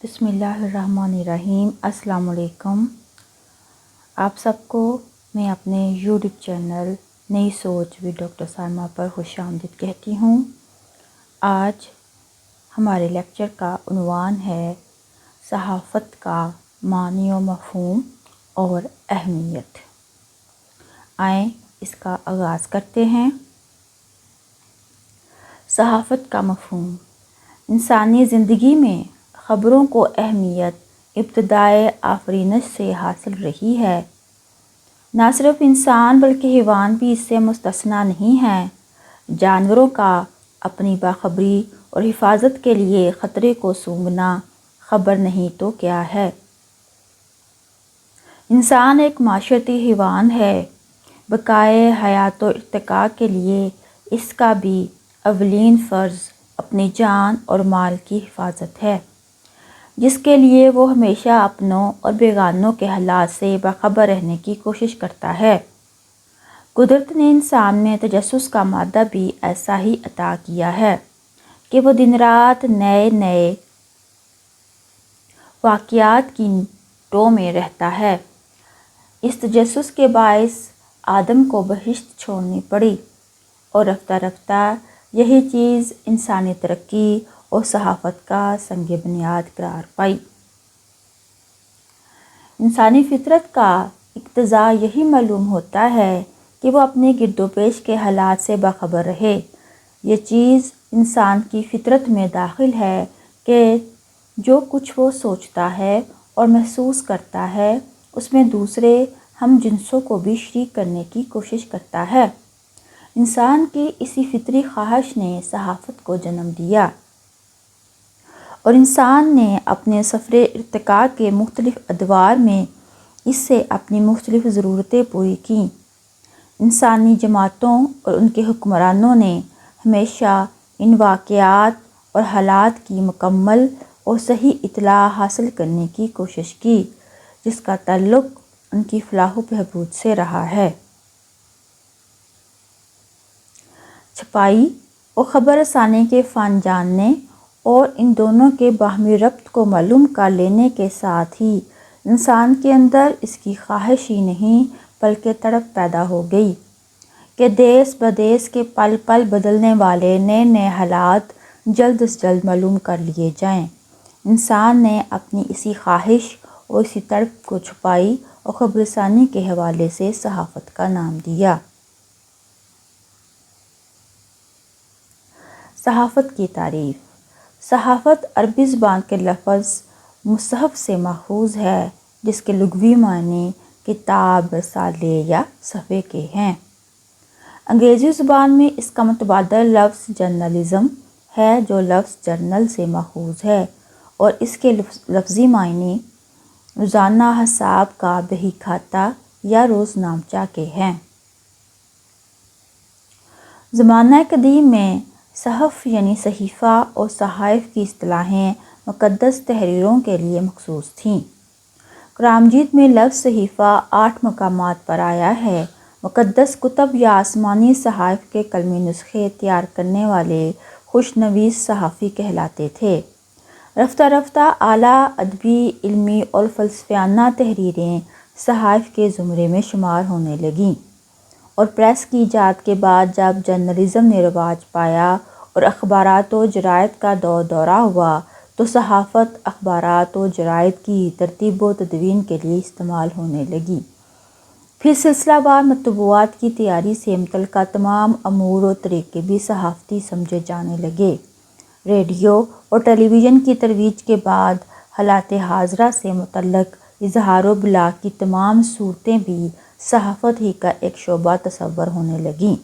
بسم اللہ الرحمن الرحیم۔ السلام علیکم۔ آپ سب کو میں اپنے یوٹیوب چینل نئی سوچ وی ڈاکٹر سائمہ پر خوش آمدید کہتی ہوں۔ آج ہمارے لیکچر کا عنوان ہے صحافت کا معنی و مفہوم اور اہمیت۔ آئیں اس کا آغاز کرتے ہیں۔ صحافت کا مفہوم۔ انسانی زندگی میں خبروں کو اہمیت ابتدائے آفرینش سے حاصل رہی ہے۔ نہ صرف انسان بلکہ حیوان بھی اس سے مستثنیٰ نہیں ہیں۔ جانوروں کا اپنی باخبری اور حفاظت کے لیے خطرے کو سونگھنا خبر نہیں تو کیا ہے۔ انسان ایک معاشرتی حیوان ہے۔ بقائے حیات و ارتقاء کے لیے اس کا بھی اولین فرض اپنی جان اور مال کی حفاظت ہے، جس کے لیے وہ ہمیشہ اپنوں اور بیگانوں کے حالات سے باخبر رہنے کی کوشش کرتا ہے۔ قدرت نے انسان میں تجسس کا مادہ بھی ایسا ہی عطا کیا ہے کہ وہ دن رات نئے نئے واقعات کی ٹو میں رہتا ہے۔ اس تجسس کے باعث آدم کو بہشت چھوڑنی پڑی اور رفتہ رفتہ یہی چیز انسانی ترقی اور صحافت کا سنگ بنیاد قرار پائی۔ انسانی فطرت کا اقتضا یہی معلوم ہوتا ہے کہ وہ اپنے گرد و پیش کے حالات سے باخبر رہے۔ یہ چیز انسان کی فطرت میں داخل ہے کہ جو کچھ وہ سوچتا ہے اور محسوس کرتا ہے اس میں دوسرے ہم جنسوں کو بھی شریک کرنے کی کوشش کرتا ہے۔ انسان کی اسی فطری خواہش نے صحافت کو جنم دیا اور انسان نے اپنے سفر ارتقاء کے مختلف ادوار میں اس سے اپنی مختلف ضرورتیں پوری کیں۔ انسانی جماعتوں اور ان کے حکمرانوں نے ہمیشہ ان واقعات اور حالات کی مکمل اور صحیح اطلاع حاصل کرنے کی کوشش کی جس کا تعلق ان کی فلاح و بہبود سے رہا ہے۔ چھپائی اور خبر رسانی کے فن جاننے اور ان دونوں کے باہمی ربط کو معلوم کر لینے کے ساتھ ہی انسان کے اندر اس کی خواہش ہی نہیں بلکہ تڑپ پیدا ہو گئی کہ دیس بدیس کے پل پل بدلنے والے نئے نئے حالات جلد از جلد معلوم کر لیے جائیں۔ انسان نے اپنی اسی خواہش اور اسی تڑپ کو چھپائی اور خبر رسانی کے حوالے سے صحافت کا نام دیا۔ صحافت کی تعریف۔ صحافت عربی زبان کے لفظ مصحف سے ماخوذ ہے جس کے لغوی معنی کتاب، رسالے یا صفحے کے ہیں۔ انگریزی زبان میں اس کا متبادل لفظ جرنلزم ہے جو لفظ جرنل سے ماخوذ ہے اور اس کے لفظی معنی روزانہ حساب کا بہی کھاتہ یا روز نامچہ کے ہیں۔ زمانہ قدیم میں صحف یعنی صحیفہ اور صحائف کی اصطلاحیں مقدس تحریروں کے لیے مخصوص تھیں۔ قرآن مجید میں لفظ صحیفہ 8 مقامات پر آیا ہے۔ مقدس کتب یا آسمانی صحائف کے قلمی نسخے تیار کرنے والے خوش نویس صحافی کہلاتے تھے۔ رفتہ رفتہ اعلیٰ ادبی، علمی اور فلسفیانہ تحریریں صحائف کے زمرے میں شمار ہونے لگیں اور پریس کی ایجاد کے بعد جب جرنلزم نے رواج پایا اور اخبارات و جرائد کا دورہ ہوا تو صحافت اخبارات و جرائد کی ترتیب و تدوین کے لیے استعمال ہونے لگی۔ پھر سلسلہ وار مطبوعات کی تیاری سے متعلقہ تمام امور و طریقے بھی صحافتی سمجھے جانے لگے۔ ریڈیو اور ٹیلی ویژن کی ترویج کے بعد حالات حاضرہ سے متعلق اظہار و ابلاغ کی تمام صورتیں بھی صحافت ہی کا ایک شعبہ تصور ہونے لگیں۔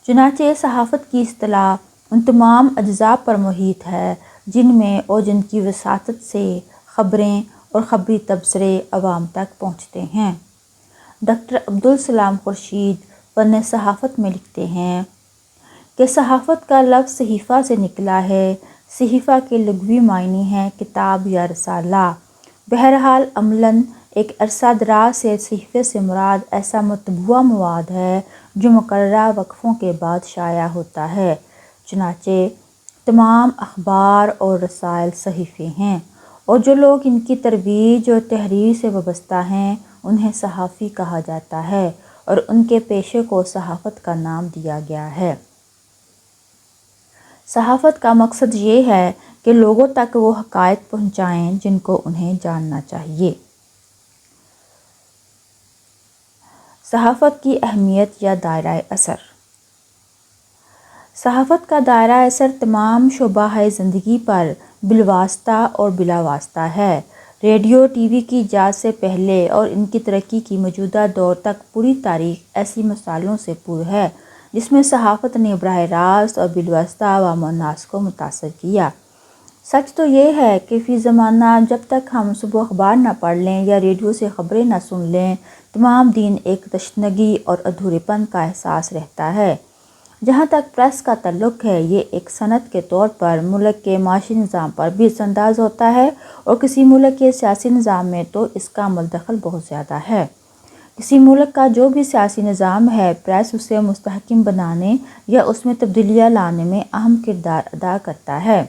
چنانچہ صحافت کی اصطلاح ان تمام اجزاء پر محیط ہے جن میں اور جن کی وساطت سے خبریں اور خبری تبصرے عوام تک پہنچتے ہیں۔ ڈاکٹر عبدالسلام خورشید فن صحافت میں لکھتے ہیں کہ صحافت کا لفظ صحیفہ سے نکلا ہے۔ صحیفہ کے لغوی معنی ہیں کتاب یا رسالہ۔ بہرحال عملاً ایک عرصہ دراز سے صحیفے سے مراد ایسا مطبوعہ مواد ہے جو مقررہ وقفوں کے بعد شائع ہوتا ہے۔ چنانچہ تمام اخبار اور رسائل صحیفے ہیں، اور جو لوگ ان کی ترویج اور تحریر سے وابستہ ہیں انہیں صحافی کہا جاتا ہے، اور ان کے پیشے کو صحافت کا نام دیا گیا ہے۔ صحافت کا مقصد یہ ہے کہ لوگوں تک وہ حقائق پہنچائیں جن کو انہیں جاننا چاہیے۔ صحافت کی اہمیت یا دائرہ اثر۔ صحافت کا دائرہ اثر تمام شعبہ زندگی پر بالواسطہ اور بلا واسطہ ہے۔ ریڈیو ٹی وی کی ایجاد سے پہلے اور ان کی ترقی کی موجودہ دور تک پوری تاریخ ایسی مثالوں سے پر ہے جس میں صحافت نے براہ راست اور بالواسطہ عوام الناس کو متاثر کیا۔ سچ تو یہ ہے کہ فی زمانہ جب تک ہم صبح اخبار نہ پڑھ لیں یا ریڈیو سے خبریں نہ سن لیں، تمام دن ایک تشنگی اور ادھورے پن کا احساس رہتا ہے۔ جہاں تک پریس کا تعلق ہے، یہ ایک صنعت کے طور پر ملک کے معاشی نظام پر بھی اثر انداز ہوتا ہے، اور کسی ملک کے سیاسی نظام میں تو اس کا عمل دخل بہت زیادہ ہے۔ کسی ملک کا جو بھی سیاسی نظام ہے، پریس اسے مستحکم بنانے یا اس میں تبدیلیاں لانے میں اہم کردار ادا کرتا ہے۔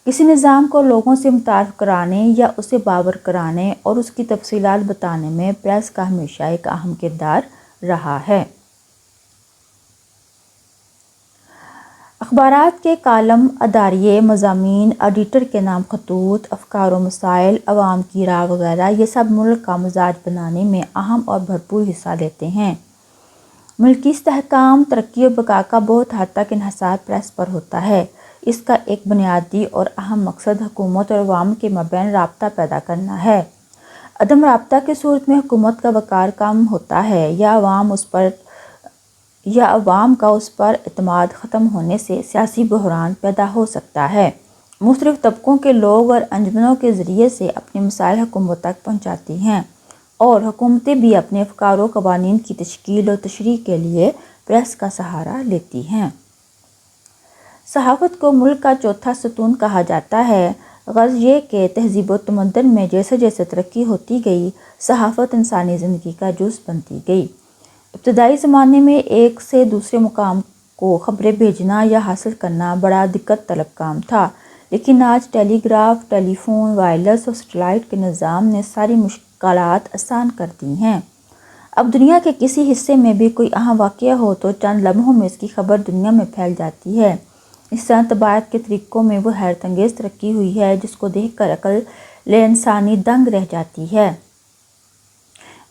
کسی نظام کو لوگوں سے متعارف کرانے یا اسے باور کرانے اور اس کی تفصیلات بتانے میں پریس کا ہمیشہ ایک اہم کردار رہا ہے۔ اخبارات کے کالم، اداریے، مضامین، ایڈیٹر کے نام خطوط، افکار و مسائل، عوام کی رائے وغیرہ، یہ سب ملک کا مزاج بنانے میں اہم اور بھرپور حصہ لیتے ہیں۔ ملکی استحکام، ترقی و بقا کا بہت حد تک انحصار پریس پر ہوتا ہے۔ اس کا ایک بنیادی اور اہم مقصد حکومت اور عوام کے مابین رابطہ پیدا کرنا ہے۔ عدم رابطہ کی صورت میں حکومت کا وقار کم ہوتا ہے یا عوام کا اس پر اعتماد ختم ہونے سے سیاسی بحران پیدا ہو سکتا ہے۔ مختلف طبقوں کے لوگ اور انجمنوں کے ذریعے سے اپنے مسائل حکومت تک پہنچاتی ہیں، اور حکومتیں بھی اپنے افکار و قوانین کی تشکیل اور تشریح کے لیے پریس کا سہارا لیتی ہیں۔ صحافت کو ملک کا چوتھا ستون کہا جاتا ہے۔ غرض یہ کہ تہذیب و تمدن میں جیسے جیسے ترقی ہوتی گئی، صحافت انسانی زندگی کا جز بنتی گئی۔ ابتدائی زمانے میں ایک سے دوسرے مقام کو خبریں بھیجنا یا حاصل کرنا بڑا دقت طلب کام تھا، لیکن آج ٹیلی گراف، ٹیلی فون، وائرلیس اور سیٹلائٹ کے نظام نے ساری مشکلات آسان کر دی ہیں۔ اب دنیا کے کسی حصے میں بھی کوئی اہم واقعہ ہو تو چند لمحوں میں اس کی خبر دنیا میں پھیل جاتی ہے۔ اس طرح طباعت کے طریقوں میں وہ حیرت انگیز ترقی ہوئی ہے جس کو دیکھ کر عقل انسانی دنگ رہ جاتی ہے۔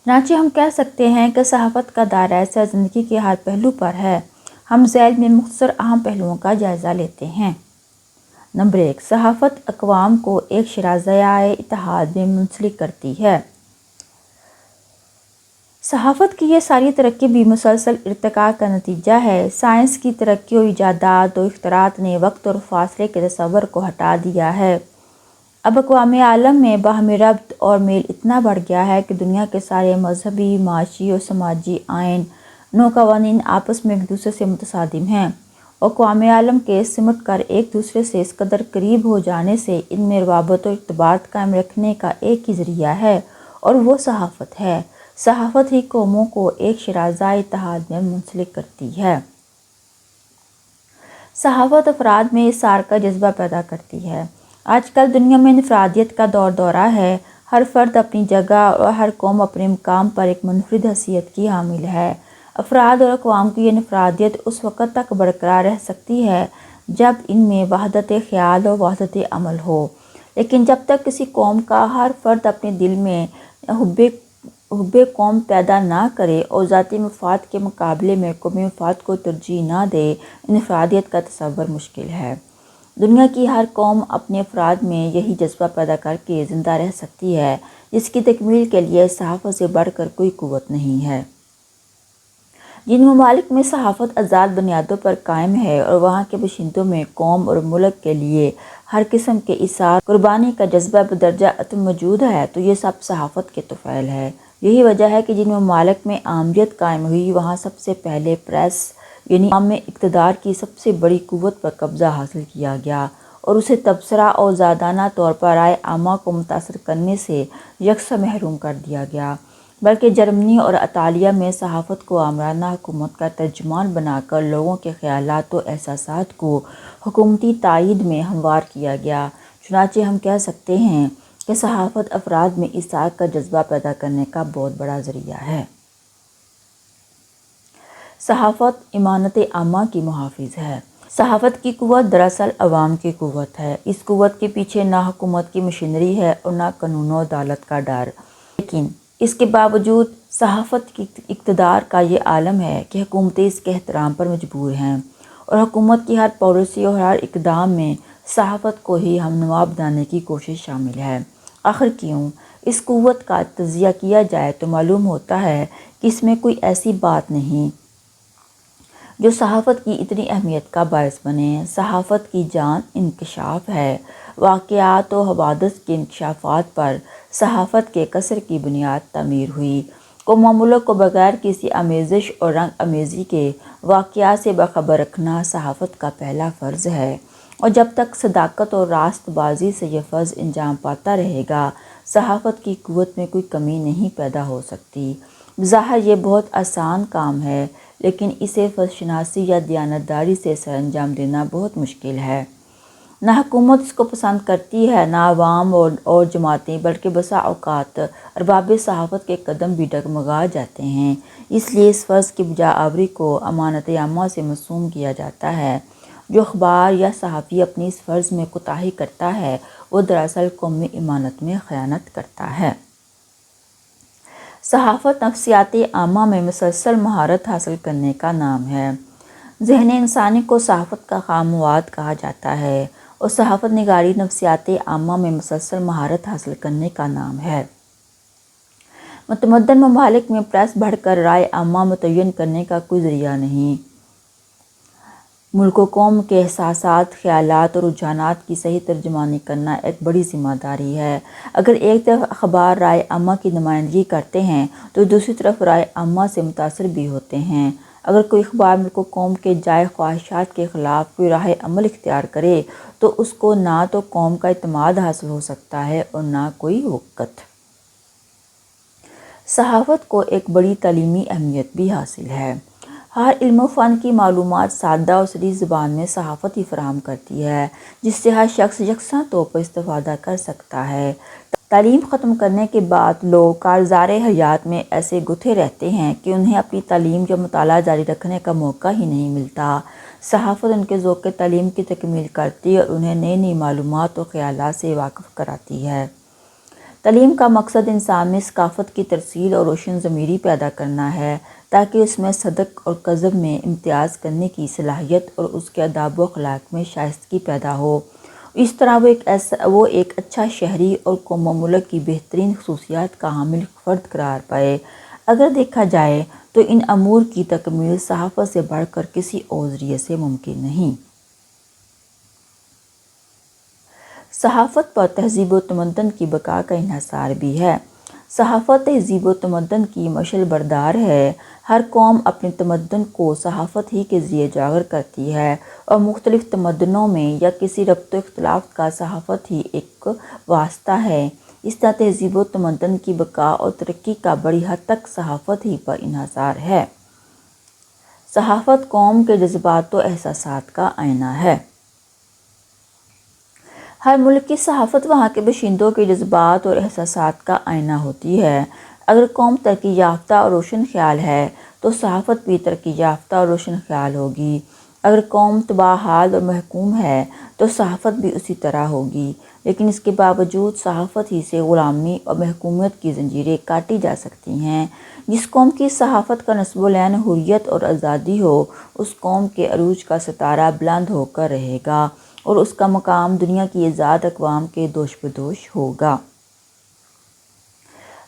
چنانچہ ہم کہہ سکتے ہیں کہ صحافت کا دائرہ اثر زندگی کے ہر پہلو پر ہے۔ ہم ذیل میں مختصر اہم پہلوؤں کا جائزہ لیتے ہیں۔ نمبر 1، صحافت اقوام کو ایک شیرازۂ اتحاد میں منسلک کرتی ہے۔ صحافت کی یہ ساری ترقی بھی مسلسل ارتقاء کا نتیجہ ہے۔ سائنس کی ترقی و ایجادات و اختراعات نے وقت اور فاصلے کے تصور کو ہٹا دیا ہے۔ اب اقوام عالم میں باہمی ربط اور میل اتنا بڑھ گیا ہے کہ دنیا کے سارے مذہبی، معاشی اور سماجی آئین نو قوانین آپس میں ایک دوسرے سے متصادم ہیں، اور اقوام عالم کے سمٹ کر ایک دوسرے سے اس قدر قریب ہو جانے سے ان میں روابط اور ارتباط قائم رکھنے کا ایک ہی ذریعہ ہے، اور وہ صحافت ہے۔ صحافت ہی قوموں کو ایک شیرازۂ اتحاد میں منسلک کرتی ہے۔ صحافت افراد میں اثار کا جذبہ پیدا کرتی ہے۔ آج کل دنیا میں انفرادیت کا دورہ ہے۔ ہر فرد اپنی جگہ اور ہر قوم اپنے مقام پر ایک منفرد حیثیت کی حامل ہے۔ افراد اور اقوام کی یہ انفرادیت اس وقت تک برقرار رہ سکتی ہے جب ان میں وحدت خیال اور وحدت عمل ہو، لیکن جب تک کسی قوم کا ہر فرد اپنے دل میں حب قوم پیدا نہ کرے اور ذاتی مفاد کے مقابلے میں قومی مفاد کو ترجیح نہ دے، انفرادیت کا تصور مشکل ہے۔ دنیا کی ہر قوم اپنے افراد میں یہی جذبہ پیدا کر کے زندہ رہ سکتی ہے، جس کی تکمیل کے لیے صحافت سے بڑھ کر کوئی قوت نہیں ہے۔ جن ممالک میں صحافت آزاد بنیادوں پر قائم ہے اور وہاں کے باشندوں میں قوم اور ملک کے لیے ہر قسم کے ایثار قربانی کا جذبہ بدرجہ عدم موجود ہے، تو یہ سب صحافت کے طفیل ہے۔ یہی وجہ ہے کہ جن ممالک میں آمریت قائم ہوئی، وہاں سب سے پہلے پریس یعنی عوام میں اقتدار کی سب سے بڑی قوت پر قبضہ حاصل کیا گیا، اور اسے تبصرہ اور زادانہ طور پر رائے عامہ کو متاثر کرنے سے یکساں محروم کر دیا گیا۔ بلکہ جرمنی اور اطالیہ میں صحافت کو آمرانہ حکومت کا ترجمان بنا کر لوگوں کے خیالات و احساسات کو حکومتی تائید میں ہموار کیا گیا۔ چنانچہ ہم کہہ سکتے ہیں کہ صحافت افراد میں اصلاح کا جذبہ پیدا کرنے کا بہت بڑا ذریعہ ہے۔ صحافت امانت عامہ کی محافظ ہے۔ صحافت کی قوت دراصل عوام کی قوت ہے۔ اس قوت کے پیچھے نہ حکومت کی مشینری ہے اور نہ قانون و عدالت کا ڈر، لیکن اس کے باوجود صحافت کی اقتدار کا یہ عالم ہے کہ حکومتیں اس کے احترام پر مجبور ہیں، اور حکومت کی ہر پالیسی اور ہر اقدام میں صحافت کو ہی ہمنوا بنانے کی کوشش شامل ہے۔ آخر کیوں اس قوت کا تجزیہ کیا جائے تو معلوم ہوتا ہے کہ اس میں کوئی ایسی بات نہیں جو صحافت کی اتنی اہمیت کا باعث بنے۔ صحافت کی جان انکشاف ہے۔ واقعات و حوادث کے انکشافات پر صحافت کے کثر کی بنیاد تعمیر ہوئی۔ قوم و ملک کو بغیر کسی آمیزش اور رنگ آمیزی کے واقعات سے باخبر رکھنا صحافت کا پہلا فرض ہے، اور جب تک صداقت اور راست بازی سے یہ فرض انجام پاتا رہے گا، صحافت کی قوت میں کوئی کمی نہیں پیدا ہو سکتی۔ بظاہر یہ بہت آسان کام ہے، لیکن اسے فرض شناسی یا دیانتداری سے سر انجام دینا بہت مشکل ہے۔ نہ حکومت اس کو پسند کرتی ہے، نہ عوام اور جماعتیں، بلکہ بسا اوقات ارباب صحافت کے قدم بھی ڈگمگا جاتے ہیں۔ اس لیے اس فرض کی بجا آوری کو امانت عامہ سے محسوم کیا جاتا ہے۔ جو اخبار یا صحافی اپنی اس فرض میں کوتاہی کرتا ہے، وہ دراصل قومی امانت میں خیانت کرتا ہے۔ صحافت نفسیات عامہ میں مسلسل مہارت حاصل کرنے کا نام ہے۔ ذہن انسانی کو صحافت کا خام مواد کہا جاتا ہے، اور صحافت نگاری نفسیات عامہ میں مسلسل مہارت حاصل کرنے کا نام ہے۔ متمدن ممالک میں پریس بڑھ کر رائے عامہ متعین کرنے کا کوئی ذریعہ نہیں۔ ملک و قوم کے احساسات، خیالات اور رجحانات کی صحیح ترجمانی کرنا ایک بڑی ذمہ داری ہے۔ اگر ایک طرف اخبار رائے عامہ کی نمائندگی کرتے ہیں تو دوسری طرف رائے عامہ سے متاثر بھی ہوتے ہیں۔ اگر کوئی اخبار ملک و قوم کے جائز خواہشات کے خلاف کوئی راہ عمل اختیار کرے تو اس کو نہ تو قوم کا اعتماد حاصل ہو سکتا ہے اور نہ کوئی وقت۔ صحافت کو ایک بڑی تعلیمی اہمیت بھی حاصل ہے۔ ہر علم و فن کی معلومات سادہ اور سلیس زبان میں صحافت ہی فراہم کرتی ہے، جس سے ہر شخص یکساں طور پر استفادہ کر سکتا ہے۔ تعلیم ختم کرنے کے بعد لوگ کارزار حیات میں ایسے گتھے رہتے ہیں کہ انہیں اپنی تعلیم یا مطالعہ جاری رکھنے کا موقع ہی نہیں ملتا۔ صحافت ان کے ذوق تعلیم کی تکمیل کرتی اور انہیں نئی نئی معلومات اور خیالات سے واقف کراتی ہے۔ تعلیم کا مقصد انسان میں ثقافت کی ترسیل اور روشن ضمیری پیدا کرنا ہے، تاکہ اس میں صدق اور کذب میں امتیاز کرنے کی صلاحیت اور اس کے آداب و اخلاق میں شائستگی پیدا ہو۔ اس طرح وہ ایک اچھا شہری اور قوم و ملک کی بہترین خصوصیات کا حامل فرد قرار پائے۔ اگر دیکھا جائے تو ان امور کی تکمیل صحافت سے بڑھ کر کسی اور ذریعے سے ممکن نہیں۔ صحافت پر تہذیب و تمدن کی بقا کا انحصار بھی ہے۔ صحافت تہذیب و تمدن کی مشعل بردار ہے۔ ہر قوم اپنے تمدن کو صحافت ہی کے ذریعے اجاگر کرتی ہے، اور مختلف تمدنوں میں یا کسی ربط و اختلاف کا صحافت ہی ایک واسطہ ہے۔ اس طرح تہذیب و تمدن کی بقا اور ترقی کا بڑی حد تک صحافت ہی پر انحصار ہے۔ صحافت قوم کے جذبات و احساسات کا آئینہ ہے۔ ہر ملک کی صحافت وہاں کے باشندوں کے جذبات اور احساسات کا آئینہ ہوتی ہے۔ اگر قوم ترقی یافتہ اور روشن خیال ہے تو صحافت بھی ترقی یافتہ اور روشن خیال ہوگی۔ اگر قوم تباہ حال اور محکوم ہے تو صحافت بھی اسی طرح ہوگی، لیکن اس کے باوجود صحافت ہی سے غلامی اور محکومیت کی زنجیریں کاٹی جا سکتی ہیں۔ جس قوم کی صحافت کا نصب العین حریت اور آزادی ہو، اس قوم کے عروج کا ستارہ بلند ہو کر رہے گا اور اس کا مقام دنیا کی آزاد اقوام کے دوش بدوش ہوگا۔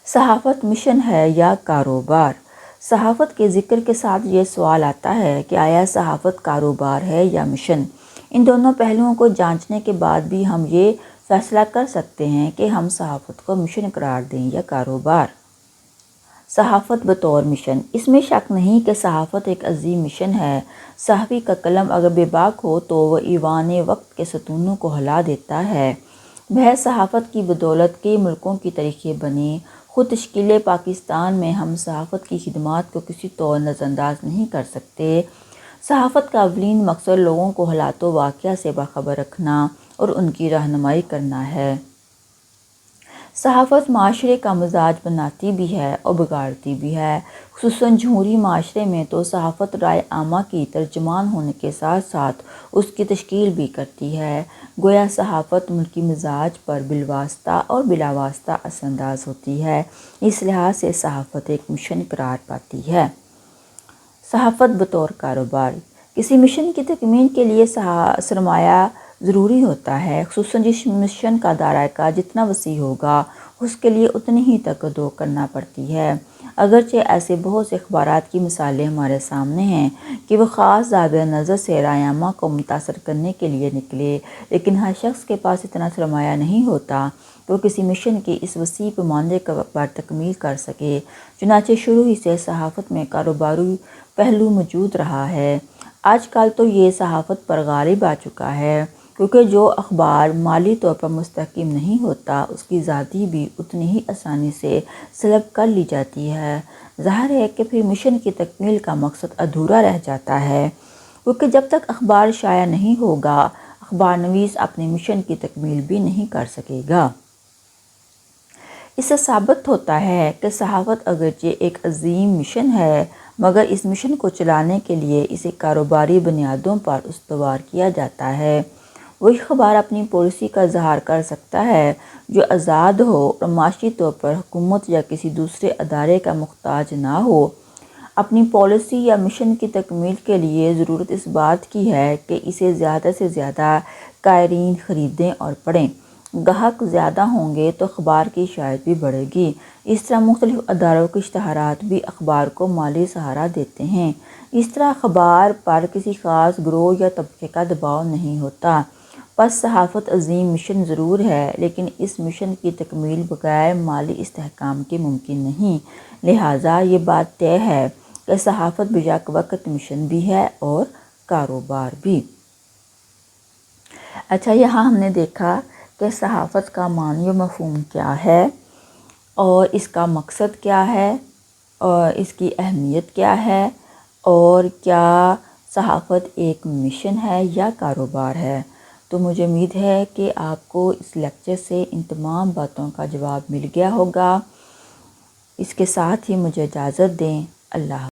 صحافت مشن ہے یا کاروبار؟ صحافت کے ذکر کے ساتھ یہ سوال آتا ہے کہ آیا صحافت کاروبار ہے یا مشن؟ ان دونوں پہلوؤں کو جانچنے کے بعد بھی ہم یہ فیصلہ کر سکتے ہیں کہ ہم صحافت کو مشن قرار دیں یا کاروبار۔ صحافت بطور مشن، اس میں شک نہیں کہ صحافت ایک عظیم مشن ہے۔ صحافی کا قلم اگر بے باک ہو تو وہ ایوان وقت کے ستونوں کو ہلا دیتا ہے۔ محض صحافت کی بدولت کئی ملکوں کی تاریخیں بنی، خود تشکیل پاکستان میں ہم صحافت کی خدمات کو کسی طور نظر انداز نہیں کر سکتے۔ صحافت کا اولین مقصد لوگوں کو حالات و واقعہ سے باخبر رکھنا اور ان کی رہنمائی کرنا ہے۔ صحافت معاشرے کا مزاج بناتی بھی ہے اور بگاڑتی بھی ہے۔ خصوصاً جمہوری معاشرے میں تو صحافت رائے عامہ کی ترجمان ہونے کے ساتھ ساتھ اس کی تشکیل بھی کرتی ہے۔ گویا صحافت ملکی مزاج پر بالواسطہ اور بلا واسطہ اثر انداز ہوتی ہے۔ اس لحاظ سے صحافت ایک مشن قرار پاتی ہے۔ صحافت بطور کاروبار۔ کسی مشن کی تکمیل کے لیے سرمایہ ضروری ہوتا ہے، خصوصاً جس مشن کا دائرہ کار جتنا وسیع ہوگا اس کے لیے اتنی ہی تقاضا کرنا پڑتی ہے۔ اگرچہ ایسے بہت سے اخبارات کی مثالیں ہمارے سامنے ہیں کہ وہ خاص زاویہ نظر سے رائے عامہ کو متاثر کرنے کے لیے نکلے، لیکن ہر شخص کے پاس اتنا سرمایہ نہیں ہوتا کہ وہ کسی مشن کی اس وسیع پیمانے پر تکمیل کر سکے۔ چنانچہ شروع ہی سے صحافت میں کاروباری پہلو موجود رہا ہے۔ آج کل تو یہ صحافت پر غالب آ چکا ہے، کیونکہ جو اخبار مالی طور پر مستحکم نہیں ہوتا اس کی آزادی بھی اتنی ہی آسانی سے سلب کر لی جاتی ہے۔ ظاہر ہے کہ پھر مشن کی تکمیل کا مقصد ادھورا رہ جاتا ہے، کیونکہ جب تک اخبار شائع نہیں ہوگا اخبار نویس اپنے مشن کی تکمیل بھی نہیں کر سکے گا۔ اس سے ثابت ہوتا ہے کہ صحافت اگرچہ ایک عظیم مشن ہے، مگر اس مشن کو چلانے کے لیے اسے کاروباری بنیادوں پر استوار کیا جاتا ہے۔ وہی اخبار اپنی پالیسی کا اظہار کر سکتا ہے جو آزاد ہو اور معاشی طور پر حکومت یا کسی دوسرے ادارے کا محتاج نہ ہو۔ اپنی پالیسی یا مشن کی تکمیل کے لیے ضرورت اس بات کی ہے کہ اسے زیادہ سے زیادہ قارئین خریدیں اور پڑھیں۔ گاہک زیادہ ہوں گے تو اخبار کی اشاعت بھی بڑھے گی۔ اس طرح مختلف اداروں کے اشتہارات بھی اخبار کو مالی سہارا دیتے ہیں۔ اس طرح اخبار پر کسی خاص گروہ یا طبقے کا دباؤ نہیں ہوتا۔ پس صحافت عظیم مشن ضرور ہے، لیکن اس مشن کی تکمیل بغیر مالی استحکام کے ممکن نہیں۔ لہٰذا یہ بات طے ہے کہ صحافت بیک وقت مشن بھی ہے اور کاروبار بھی۔ اچھا، یہاں ہم نے دیکھا کہ صحافت کا معنی و مفہوم کیا ہے اور اس کا مقصد کیا ہے اور اس کی اہمیت کیا ہے، اور کیا صحافت ایک مشن ہے یا کاروبار ہے۔ تو مجھے امید ہے کہ آپ کو اس لیکچر سے ان تمام باتوں کا جواب مل گیا ہوگا۔ اس کے ساتھ ہی مجھے اجازت دیں۔ اللہ حافظ۔